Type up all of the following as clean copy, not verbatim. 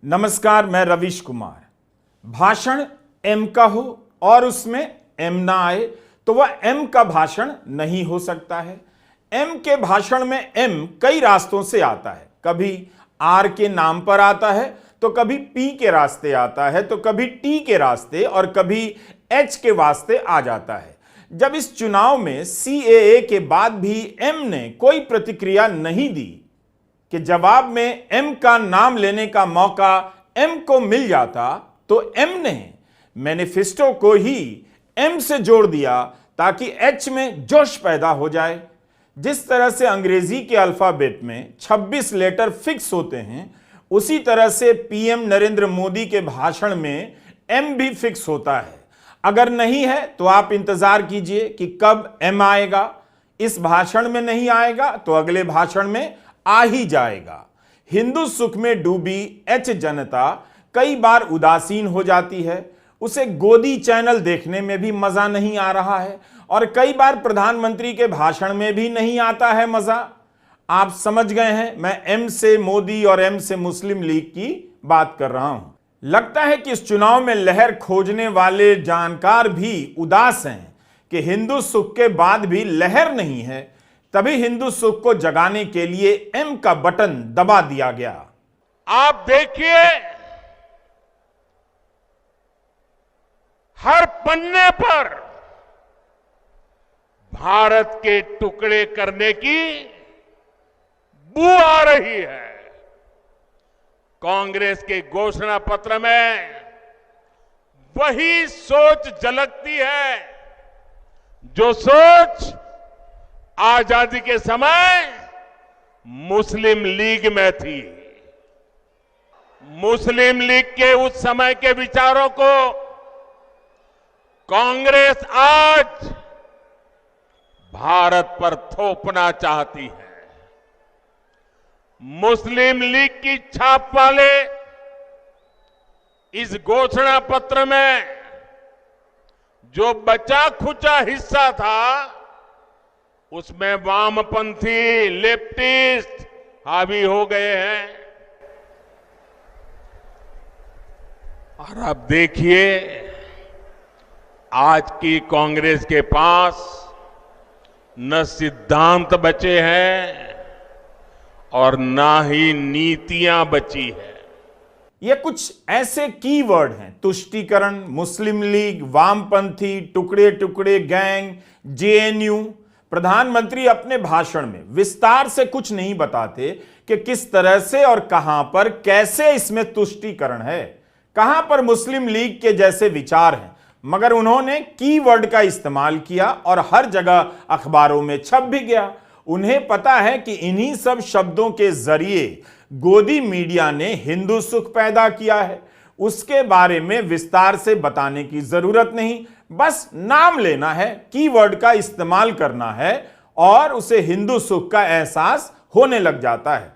नमस्कार, मैं रवीश कुमार। भाषण एम का हो और उसमें एम ना आए तो वह एम का भाषण नहीं हो सकता है। एम के भाषण में एम कई रास्तों से आता है। कभी आर के नाम पर आता है तो कभी पी के रास्ते आता है तो कभी टी के रास्ते और कभी एच के वास्ते आ जाता है। जब इस चुनाव में सीएए के बाद भी एम ने कोई प्रतिक्रिया नहीं दी कि जवाब में एम का नाम लेने का मौका एम को मिल जाता, तो एम ने मैनिफेस्टो को ही एम से जोड़ दिया ताकि एच में जोश पैदा हो जाए। जिस तरह से अंग्रेजी के अल्फाबेट में 26 लेटर फिक्स होते हैं, उसी तरह से पीएम नरेंद्र मोदी के भाषण में एम भी फिक्स होता है। अगर नहीं है तो आप इंतजार कीजिए कि कब एम आएगा। इस भाषण में नहीं आएगा तो अगले भाषण में आ ही जाएगा। हिंदू सुख में डूबी एच जनता कई बार उदासीन हो जाती है। उसे गोदी चैनल देखने में भी मजा नहीं आ रहा है और कई बार प्रधानमंत्री के भाषण में भी नहीं आता है मजा। आप समझ गए हैं, मैं एम से मोदी और एम से मुस्लिम लीग की बात कर रहा हूं। लगता है कि इस चुनाव में लहर खोजने वाले जानकार भी उदास हैं कि हिंदू सुख के बाद भी लहर नहीं है। तभी हिंदू सुख को जगाने के लिए एम का बटन दबा दिया गया। आप देखिए, हर पन्ने पर भारत के टुकड़े करने की बू आ रही है। कांग्रेस के घोषणा पत्र में वही सोच झलकती है जो सोच आजादी के समय मुस्लिम लीग में थी। मुस्लिम लीग के उस समय के विचारों को कांग्रेस आज भारत पर थोपना चाहती है। मुस्लिम लीग की छाप वाले इस घोषणा पत्र में जो बचा खुचा हिस्सा था, उसमें वामपंथी लेफ्टिस्ट हावी हो गए हैं। और अब देखिए, आज की कांग्रेस के पास न सिद्धांत बचे हैं और ना ही नीतियां बची है। ये कुछ ऐसे कीवर्ड हैं: तुष्टीकरण, मुस्लिम लीग, वामपंथी, टुकड़े टुकड़े गैंग, जेएनयू। प्रधानमंत्री अपने भाषण में विस्तार से कुछ नहीं बताते कि किस तरह से और कहां पर कैसे इसमें तुष्टीकरण है, कहां पर मुस्लिम लीग के जैसे विचार हैं, मगर उन्होंने कीवर्ड का इस्तेमाल किया और हर जगह अखबारों में छप भी गया। उन्हें पता है कि इन्हीं सब शब्दों के जरिए गोदी मीडिया ने हिंदू सुख पैदा किया है। उसके बारे में विस्तार से बताने की जरूरत नहीं, बस नाम लेना है, कीवर्ड का इस्तेमाल करना है और उसे हिंदू सुख का एहसास होने लग जाता है।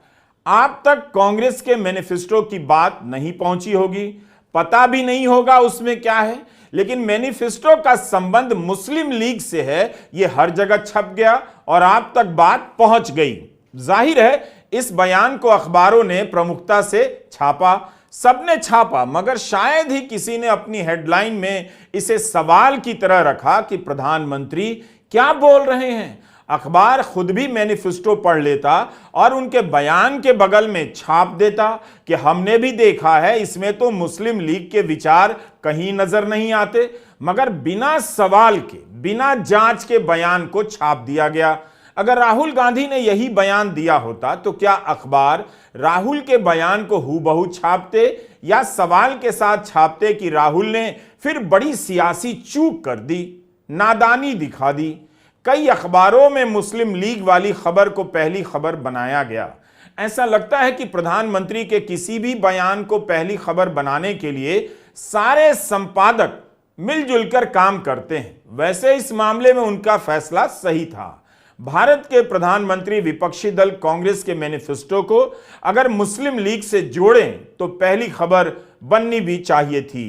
आप तक कांग्रेस के मैनिफेस्टो की बात नहीं पहुंची होगी, पता भी नहीं होगा उसमें क्या है, लेकिन मैनिफेस्टो का संबंध मुस्लिम लीग से है, यह हर जगह छप गया और आप तक बात पहुंच गई। जाहिर है, इस बयान को अखबारों ने प्रमुखता से छापा, सबने छापा, मगर शायद ही किसी ने अपनी हेडलाइन में इसे सवाल की तरह रखा कि प्रधानमंत्री क्या बोल रहे हैं। अखबार खुद भी मैनिफेस्टो पढ़ लेता और उनके बयान के बगल में छाप देता कि हमने भी देखा है, इसमें तो मुस्लिम लीग के विचार कहीं नजर नहीं आते, मगर बिना सवाल के, बिना जांच के बयान को छाप दिया गया। अगर राहुल गांधी ने यही बयान दिया होता तो क्या अखबार राहुल के बयान को हूबहू छापते या सवाल के साथ छापते कि राहुल ने फिर बड़ी सियासी चूक कर दी, नादानी दिखा दी। कई अखबारों में मुस्लिम लीग वाली खबर को पहली खबर बनाया गया। ऐसा लगता है कि प्रधानमंत्री के किसी भी बयान को पहली खबर बनाने के लिए सारे संपादक मिलजुल कर काम करते हैं। वैसे इस मामले में उनका फैसला सही था। भारत के प्रधानमंत्री विपक्षी दल कांग्रेस के मैनिफेस्टो को अगर मुस्लिम लीग से जोड़ें तो पहली खबर बननी भी चाहिए थी।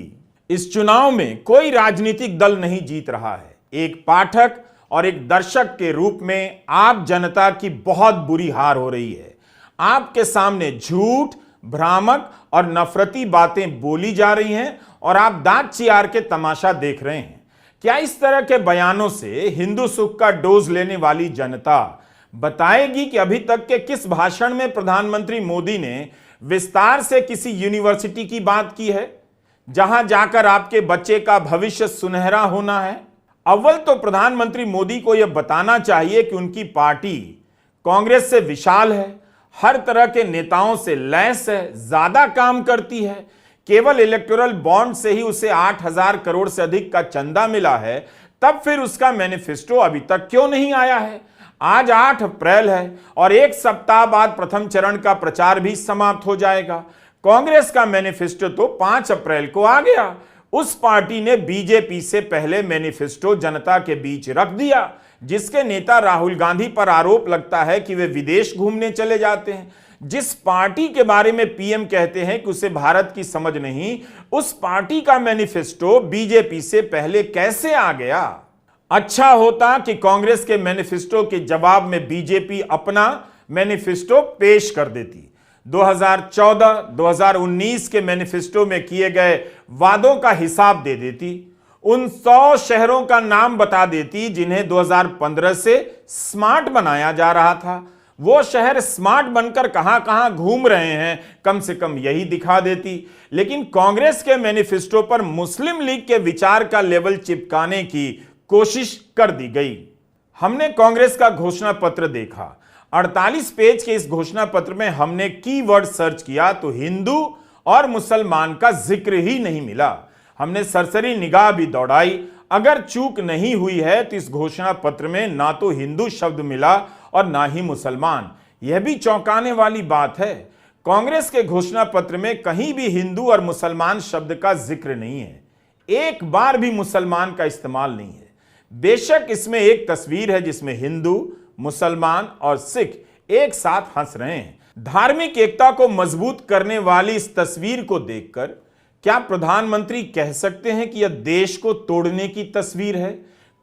इस चुनाव में कोई राजनीतिक दल नहीं जीत रहा है। एक पाठक और एक दर्शक के रूप में आप जनता की बहुत बुरी हार हो रही है। आपके सामने झूठ, भ्रामक और नफरती बातें बोली जा रही हैं और आप दांत चियार के तमाशा देख रहे हैं। क्या इस तरह के बयानों से हिंदू सुख का डोज लेने वाली जनता बताएगी कि अभी तक के किस भाषण में प्रधानमंत्री मोदी ने विस्तार से किसी यूनिवर्सिटी की बात की है जहां जाकर आपके बच्चे का भविष्य सुनहरा होना है? अव्वल तो प्रधानमंत्री मोदी को यह बताना चाहिए कि उनकी पार्टी कांग्रेस से विशाल है, हर तरह के नेताओं से लैस है, ज्यादा काम करती है। केवल इलेक्टोरल बॉन्ड से ही उसे 8,000 करोड़ से अधिक का चंदा मिला है, तब फिर उसका मैनिफेस्टो अभी तक क्यों नहीं आया है? आज 8 अप्रैल है और एक सप्ताह बाद प्रथम चरण का प्रचार भी समाप्त हो जाएगा। कांग्रेस का मैनिफेस्टो तो 5 अप्रैल को आ गया। उस पार्टी ने बीजेपी से पहले मैनिफेस्टो जनता के बीच रख दिया, जिसके नेता राहुल गांधी पर आरोप लगता है कि वे विदेश घूमने चले जाते हैं। जिस पार्टी के बारे में पीएम कहते हैं कि उसे भारत की समझ नहीं, उस पार्टी का मैनिफेस्टो बीजेपी से पहले कैसे आ गया? अच्छा होता कि कांग्रेस के मैनिफेस्टो के जवाब में बीजेपी अपना मैनिफेस्टो पेश कर देती। 2014-2019 के मैनिफेस्टो में किए गए वादों का हिसाब दे देती। उन 100 शहरों का नाम बता देती जिन्हें 2015 से स्मार्ट बनाया जा रहा था। वो शहर स्मार्ट बनकर कहां कहां घूम रहे हैं, कम से कम यही दिखा देती। लेकिन कांग्रेस के मैनिफेस्टो पर मुस्लिम लीग के विचार का लेवल चिपकाने की कोशिश कर दी गई। हमने कांग्रेस का घोषणा पत्र देखा। 48 पेज के इस घोषणा पत्र में हमने कीवर्ड सर्च किया तो हिंदू और मुसलमान का जिक्र ही नहीं मिला। हमने सरसरी निगाह भी दौड़ाई, अगर चूक नहीं हुई है तो इस घोषणा पत्र में ना तो हिंदू शब्द मिला और ना ही मुसलमान। यह भी चौंकाने वाली बात है। कांग्रेस के घोषणा पत्र में कहीं भी हिंदू और मुसलमान शब्द का जिक्र नहीं है, एक बार भी मुसलमान का इस्तेमाल नहीं है। बेशक इसमें एक तस्वीर है जिसमें हिंदू, मुसलमान और सिख एक साथ हंस रहे हैं। धार्मिक एकता को मजबूत करने वाली इस तस्वीर को देखकर क्या प्रधानमंत्री कह सकते हैं कि यह देश को तोड़ने की तस्वीर है?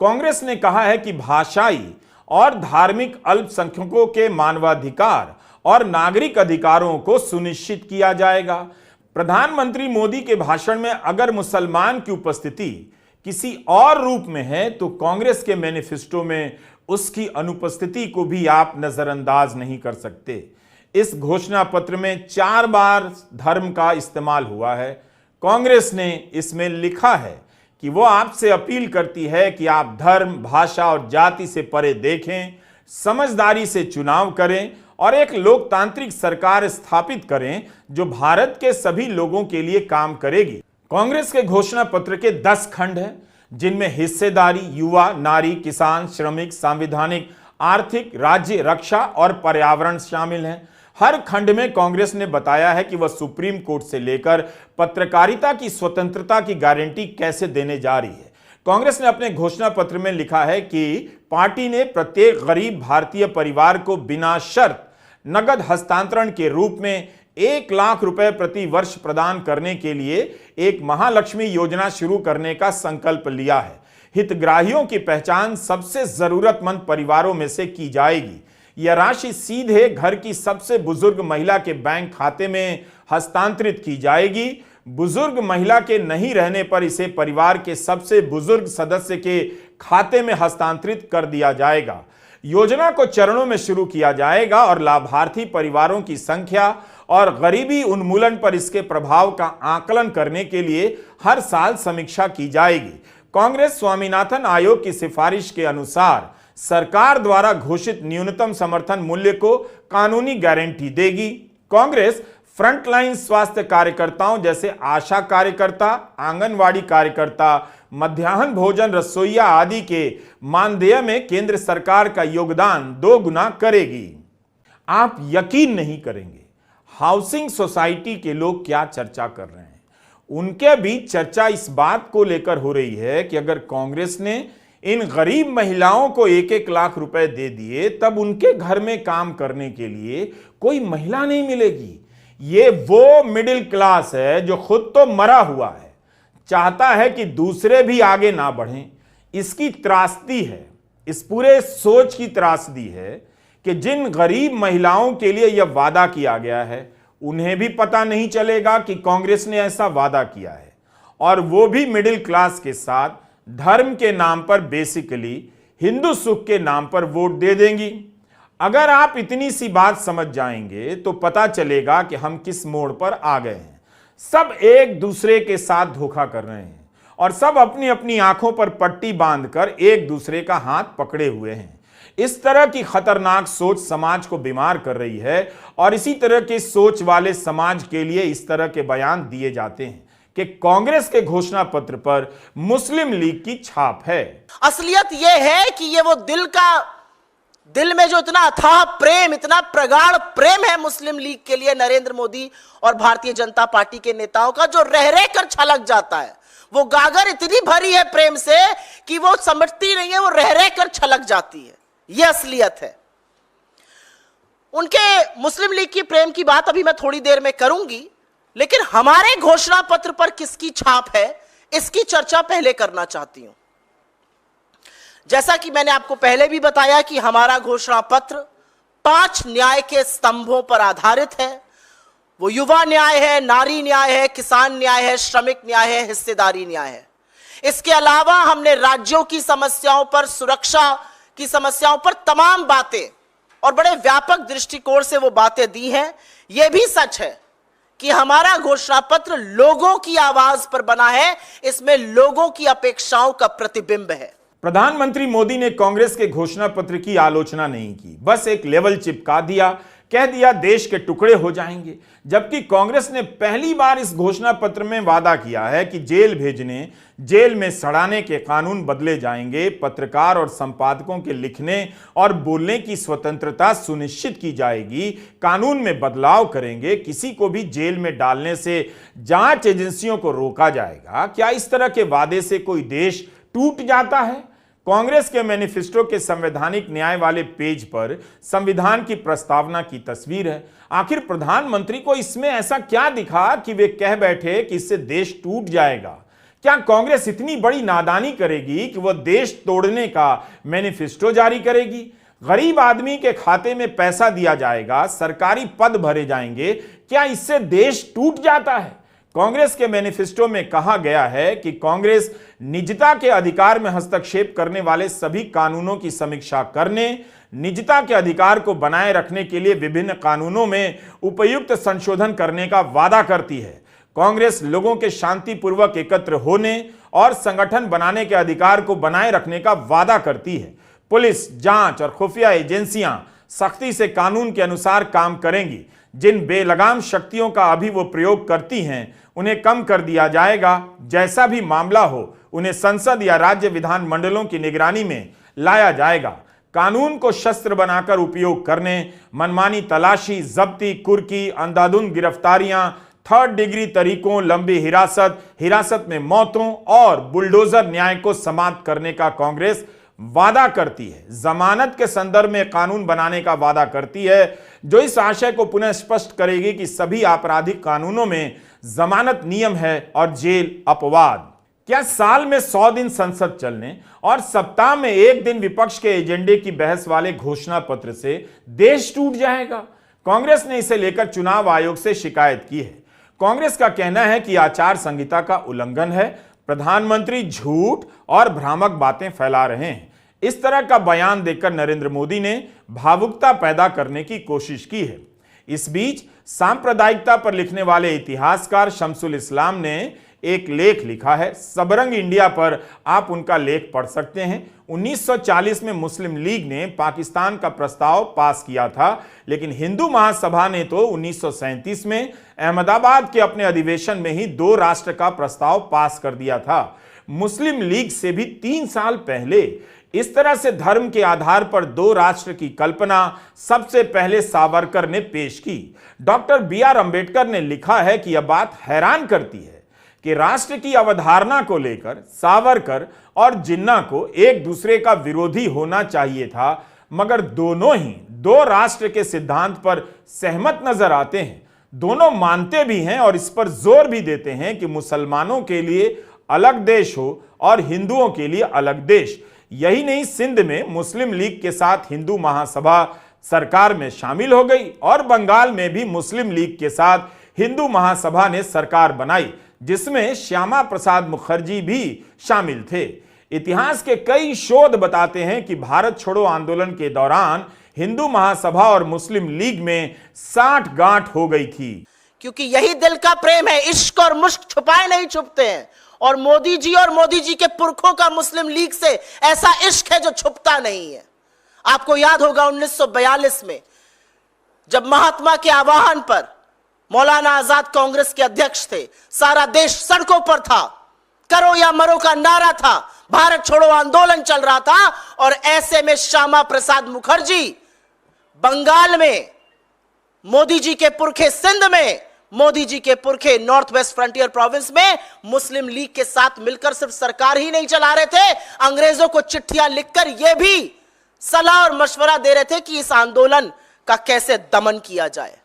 कांग्रेस ने कहा है कि भाषाई और धार्मिक अल्पसंख्यकों के मानवाधिकार और नागरिक अधिकारों को सुनिश्चित किया जाएगा। प्रधानमंत्री मोदी के भाषण में अगर मुसलमान की उपस्थिति किसी और रूप में है तो कांग्रेस के मैनिफेस्टो में उसकी अनुपस्थिति को भी आप नजरअंदाज नहीं कर सकते। इस घोषणा पत्र में 4 बार धर्म का इस्तेमाल हुआ है। कांग्रेस ने इसमें लिखा है कि वो आपसे अपील करती है कि आप धर्म, भाषा और जाति से परे देखें, समझदारी से चुनाव करें और एक लोकतांत्रिक सरकार स्थापित करें जो भारत के सभी लोगों के लिए काम करेगी। कांग्रेस के घोषणा पत्र के 10 खंड हैं जिनमें हिस्सेदारी, युवा, नारी, किसान, श्रमिक, संवैधानिक, आर्थिक, राज्य, रक्षा और पर्यावरण शामिल हैं। हर खंड में कांग्रेस ने बताया है कि वह सुप्रीम कोर्ट से लेकर पत्रकारिता की स्वतंत्रता की गारंटी कैसे देने जा रही है। कांग्रेस ने अपने घोषणा पत्र में लिखा है कि पार्टी ने प्रत्येक गरीब भारतीय परिवार को बिना शर्त नगद हस्तांतरण के रूप में 1 लाख रुपए प्रति वर्ष प्रदान करने के लिए एक महालक्ष्मी योजना शुरू करने का संकल्प लिया है। हितग्राहियों की पहचान सबसे जरूरतमंद परिवारों में से की जाएगी। यह राशि सीधे घर की सबसे बुजुर्ग महिला के बैंक खाते में हस्तांतरित की जाएगी। बुजुर्ग महिला के नहीं रहने पर इसे परिवार के सबसे बुजुर्ग सदस्य के खाते में हस्तांतरित कर दिया जाएगा। योजना को चरणों में शुरू किया जाएगा और लाभार्थी परिवारों की संख्या और गरीबी उन्मूलन पर इसके प्रभाव का आकलन करने के लिए हर साल समीक्षा की जाएगी। कांग्रेस स्वामीनाथन आयोग की सिफारिश के अनुसार सरकार द्वारा घोषित न्यूनतम समर्थन मूल्य को कानूनी गारंटी देगी। कांग्रेस फ्रंटलाइन स्वास्थ्य कार्यकर्ताओं जैसे आशा कार्यकर्ता, आंगनवाड़ी कार्यकर्ता, मध्याह्न भोजन रसोइया आदि के मानदेय में केंद्र सरकार का योगदान 2 गुना करेगी। आप यकीन नहीं करेंगे हाउसिंग सोसाइटी के लोग क्या चर्चा कर रहे हैं। उनके बीच चर्चा इस बात को लेकर हो रही है कि अगर कांग्रेस ने इन गरीब महिलाओं को 1-1 लाख रुपए दे दिए तब उनके घर में काम करने के लिए कोई महिला नहीं मिलेगी। ये वो मिडिल क्लास है जो खुद तो मरा हुआ है, चाहता है कि दूसरे भी आगे ना बढ़ें। इसकी त्रासदी है, इस पूरे सोच की त्रासदी है कि जिन गरीब महिलाओं के लिए यह वादा किया गया है उन्हें भी पता नहीं चलेगा कि कांग्रेस ने ऐसा वादा किया है, और वो भी मिडिल क्लास के साथ धर्म के नाम पर, बेसिकली हिंदू सुख के नाम पर वोट दे देंगी। अगर आप इतनी सी बात समझ जाएंगे तो पता चलेगा कि हम किस मोड़ पर आ गए हैं। सब एक दूसरे के साथ धोखा कर रहे हैं और सब अपनी अपनी आंखों पर पट्टी बांधकर एक दूसरे का हाथ पकड़े हुए हैं। इस तरह की खतरनाक सोच समाज को बीमार कर रही है और इसी तरह की सोच वाले समाज के लिए इस तरह के बयान दिए जाते हैं कि कांग्रेस के घोषणा पत्र पर मुस्लिम लीग की छाप है। असलियत यह है कि ये वो दिल में जो इतना अथाह प्रेम, इतना प्रगाढ़ प्रेम है मुस्लिम लीग के लिए नरेंद्र मोदी और भारतीय जनता पार्टी के नेताओं का, जो रह रह कर छलक जाता है। वो गागर इतनी भरी है प्रेम से कि वो समझती नहीं है, वो रह रह कर छलक जाती है। यह असलियत है। उनके मुस्लिम लीग की प्रेम की बात अभी मैं थोड़ी देर में करूंगी, लेकिन हमारे घोषणा पत्र पर किसकी छाप है, इसकी चर्चा पहले करना चाहती हूं। जैसा कि मैंने आपको पहले भी बताया कि हमारा घोषणा पत्र 5 न्याय के स्तंभों पर आधारित है। वो युवा न्याय है, नारी न्याय है, किसान न्याय है, श्रमिक न्याय है, हिस्सेदारी न्याय है। इसके अलावा हमने राज्यों की समस्याओं पर, सुरक्षा की समस्याओं पर तमाम बातें और बड़े व्यापक दृष्टिकोण से वो बातें दी हैं। यह भी सच है कि हमारा घोषणा पत्र लोगों की आवाज पर बना है, इसमें लोगों की अपेक्षाओं का प्रतिबिंब है। प्रधानमंत्री मोदी ने कांग्रेस के घोषणा पत्र की आलोचना नहीं की, बस एक लेवल चिपका दिया, कह दिया देश के टुकड़े हो जाएंगे। जबकि कांग्रेस ने पहली बार इस घोषणा पत्र में वादा किया है कि जेल भेजने, जेल में सड़ाने के कानून बदले जाएंगे, पत्रकार और संपादकों के लिखने और बोलने की स्वतंत्रता सुनिश्चित की जाएगी, कानून में बदलाव करेंगे, किसी को भी जेल में डालने से जांच एजेंसियों को रोका जाएगा। क्या इस तरह के वादे से कोई देश टूट जाता है? कांग्रेस के मैनिफेस्टो के संवैधानिक न्याय वाले पेज पर संविधान की प्रस्तावना की तस्वीर है। आखिर प्रधानमंत्री को इसमें ऐसा क्या दिखा कि वे कह बैठे कि इससे देश टूट जाएगा? क्या कांग्रेस इतनी बड़ी नादानी करेगी कि वह देश तोड़ने का मैनिफेस्टो जारी करेगी? गरीब आदमी के खाते में पैसा दिया जाएगा, सरकारी पद भरे जाएंगे, क्या इससे देश टूट जाता है? कांग्रेस के मैनिफेस्टो में कहा गया है कि कांग्रेस निजता के अधिकार में हस्तक्षेप करने वाले सभी कानूनों की समीक्षा करने, निजता के अधिकार को बनाए रखने के लिए विभिन्न कानूनों में उपयुक्त संशोधन करने का वादा करती है। कांग्रेस लोगों के शांतिपूर्वक एकत्र होने और संगठन बनाने के अधिकार को बनाए रखने का वादा करती है। पुलिस, जांच और खुफिया एजेंसियां सख्ती से कानून के अनुसार काम करेंगी। जिन बेलगाम शक्तियों का अभी वो प्रयोग करती हैं, उन्हें कम कर दिया जाएगा। जैसा भी मामला हो, उन्हें संसद या राज्य विधानमंडलों की निगरानी में लाया जाएगा। कानून को शस्त्र बनाकर उपयोग करने, मनमानी तलाशी, जब्ती, कुर्की, अंधाधुंध गिरफ्तारियां, 3rd डिग्री तरीकों, लंबी हिरासत में मौतों और बुलडोजर न्याय को समाप्त करने का कांग्रेस वादा करती है। जमानत के संदर्भ में कानून बनाने का वादा करती है, जो इस आशय को पुनः स्पष्ट करेगी कि सभी आपराधिक कानूनों में जमानत नियम है और जेल अपवाद। क्या साल में 100 दिन संसद चलने और सप्ताह में 1 दिन विपक्ष के एजेंडे की बहस वाले घोषणा पत्र से देश टूट जाएगा? कांग्रेस ने इसे लेकर चुनाव आयोग से शिकायत की है। कांग्रेस का कहना है कि आचार संहिता का उल्लंघन है, प्रधानमंत्री झूठ और भ्रामक बातें फैला रहे हैं। इस तरह का बयान देकर नरेंद्र मोदी ने भावुकता पैदा करने की कोशिश की है। इस बीच सांप्रदायिकता पर लिखने वाले इतिहासकार शमसुल इस्लाम ने एक लेख लिखा है। सबरंग इंडिया पर आप उनका लेख पढ़ सकते हैं। 1940 में मुस्लिम लीग ने पाकिस्तान का प्रस्ताव पास किया था, लेकिन हिंदू महासभा ने तो 1937 में अहमदाबाद के अपने अधिवेशन में ही 2 राष्ट्र का प्रस्ताव पास कर दिया था। मुस्लिम लीग से भी 3 साल पहले इस तरह से धर्म के आधार पर 2 राष्ट्र की कल्पना सबसे पहले सावरकर ने पेश की। डॉक्टर BR अंबेडकर ने लिखा है कि यह बात हैरान करती है कि राष्ट्र की अवधारणा को लेकर सावरकर और जिन्ना को एक दूसरे का विरोधी होना चाहिए था, मगर दोनों ही 2 राष्ट्र के सिद्धांत पर सहमत नजर आते हैं। दोनों मानते भी हैं और इस पर जोर भी देते हैं कि मुसलमानों के लिए अलग देश हो और हिंदुओं के लिए अलग देश। यही नहीं, सिंध में मुस्लिम लीग के साथ हिंदू महासभा सरकार में शामिल हो गई और बंगाल में भी मुस्लिम लीग के साथ हिंदू महासभा ने सरकार बनाई, जिसमें श्यामा प्रसाद मुखर्जी भी शामिल थे। इतिहास के कई शोध बताते हैं कि भारत छोड़ो आंदोलन के दौरान हिंदू महासभा और मुस्लिम लीग में साठगांठ हो गई थी। क्योंकि यही दिल का प्रेम है, इश्क और मुश्क छुपाए नहीं छुपते हैं, और मोदी जी और मोदी जी के पुरखों का मुस्लिम लीग से ऐसा इश्क है जो छुपता नहीं है। आपको याद होगा 1942 में जब महात्मा के आह्वान पर मौलाना आजाद कांग्रेस के अध्यक्ष थे, सारा देश सड़कों पर था, करो या मरो का नारा था, भारत छोड़ो आंदोलन चल रहा था, और ऐसे में श्यामा प्रसाद मुखर्जी बंगाल में, मोदी जी के पुरखे सिंध में, मोदी जी के पुरखे नॉर्थ वेस्ट फ्रंटियर प्रोविंस में मुस्लिम लीग के साथ मिलकर सिर्फ सरकार ही नहीं चला रहे थे, अंग्रेजों को चिट्ठियां लिखकर यह भी सलाह और मशवरा दे रहे थे कि इस आंदोलन का कैसे दमन किया जाए।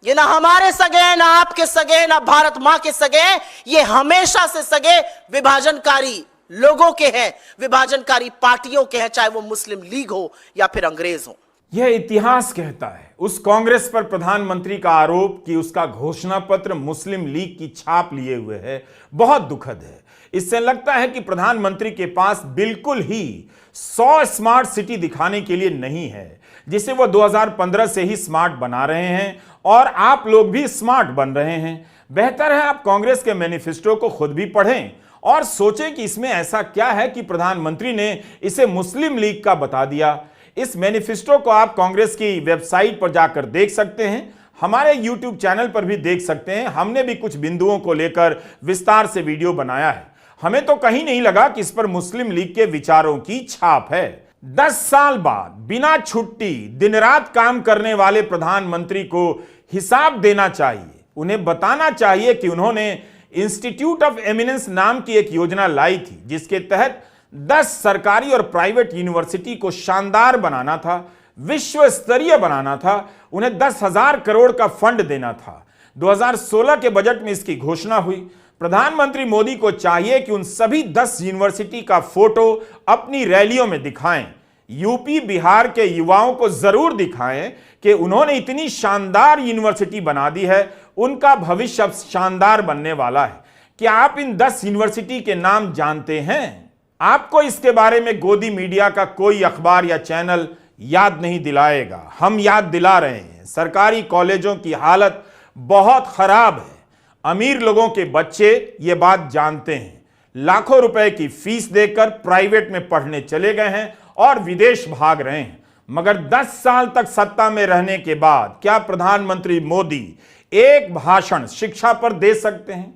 ये ना हमारे सगे हैं, ना आपके सगे हैं, ना भारत मां के सगे हैं, ये हमेशा से सगे विभाजनकारी लोगों के हैं, विभाजनकारी पार्टियों के हैं, चाहे वो मुस्लिम लीग हो या फिर अंग्रेज हो। यह इतिहास कहता है। उस कांग्रेस पर प्रधानमंत्री का आरोप कि उसका घोषणा पत्र मुस्लिम लीग की छाप लिए हुए है बहुत दुखद है। इससे लगता है कि प्रधानमंत्री के पास बिल्कुल ही 100 स्मार्ट सिटी दिखाने के लिए नहीं है, जिसे वो 2015 से ही स्मार्ट बना रहे हैं और आप लोग भी स्मार्ट बन रहे हैं। बेहतर है आप कांग्रेस के मैनिफेस्टो को खुद भी पढ़ें और सोचें कि इसमें ऐसा क्या है कि प्रधानमंत्री ने इसे मुस्लिम लीग का बता दिया। इस मैनिफेस्टो को आप कांग्रेस की वेबसाइट पर जाकर देख सकते हैं, हमारे YouTube चैनल पर भी देख सकते हैं। हमने भी कुछ बिंदुओं को लेकर विस्तार से वीडियो बनाया है। हमें तो कहीं नहीं लगा कि इस पर मुस्लिम लीग के विचारों की छाप है। 10 साल बाद बिना छुट्टी दिन रात काम करने वाले प्रधानमंत्री को हिसाब देना चाहिए। उन्हें बताना चाहिए कि उन्होंने इंस्टीट्यूट ऑफ एमिनेंस नाम की एक योजना लाई थी, जिसके तहत 10 सरकारी और प्राइवेट यूनिवर्सिटी को शानदार बनाना था, विश्व स्तरीय बनाना था, उन्हें 10,000 करोड़ का फंड देना था। 2016 के बजट में इसकी घोषणा हुई। प्रधानमंत्री मोदी को चाहिए कि उन सभी 10 यूनिवर्सिटी का फोटो अपनी रैलियों में दिखाएं। यूपी बिहार के युवाओं को जरूर दिखाएं कि उन्होंने इतनी शानदार यूनिवर्सिटी बना दी है, उनका भविष्य अब शानदार बनने वाला है। क्या आप इन 10 यूनिवर्सिटी के नाम जानते हैं? आपको इसके बारे में गोदी मीडिया का कोई अखबार या चैनल याद नहीं दिलाएगा, हम याद दिला रहे हैं। सरकारी कॉलेजों की हालत बहुत खराब है। अमीर लोगों के बच्चे ये बात जानते हैं, लाखों रुपए की फीस देकर प्राइवेट में पढ़ने चले गए हैं और विदेश भाग रहे हैं। मगर 10 साल तक सत्ता में रहने के बाद क्या प्रधानमंत्री मोदी एक भाषण शिक्षा पर दे सकते हैं?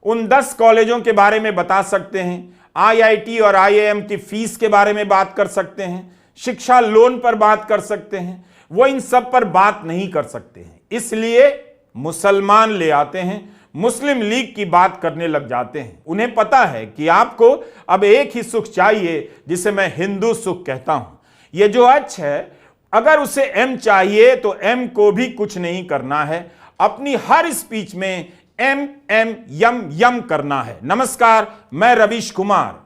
उन 10 कॉलेजों के बारे में बता सकते हैं, IIT और IIM की फीस के बारे में बात कर सकते हैं, शिक्षा लोन पर बात कर सकते हैं। वो इन सब पर बात नहीं कर सकते हैं, इसलिए मुसलमान ले आते हैं, मुस्लिम लीग की बात करने लग जाते हैं। उन्हें पता है कि आपको अब एक ही सुख चाहिए, जिसे मैं हिंदू सुख कहता हूं। ये जो H है, अगर उसे M चाहिए तो M को भी कुछ नहीं करना है, अपनी हर स्पीच में M M यम यम करना है। नमस्कार, मैं रवीश कुमार।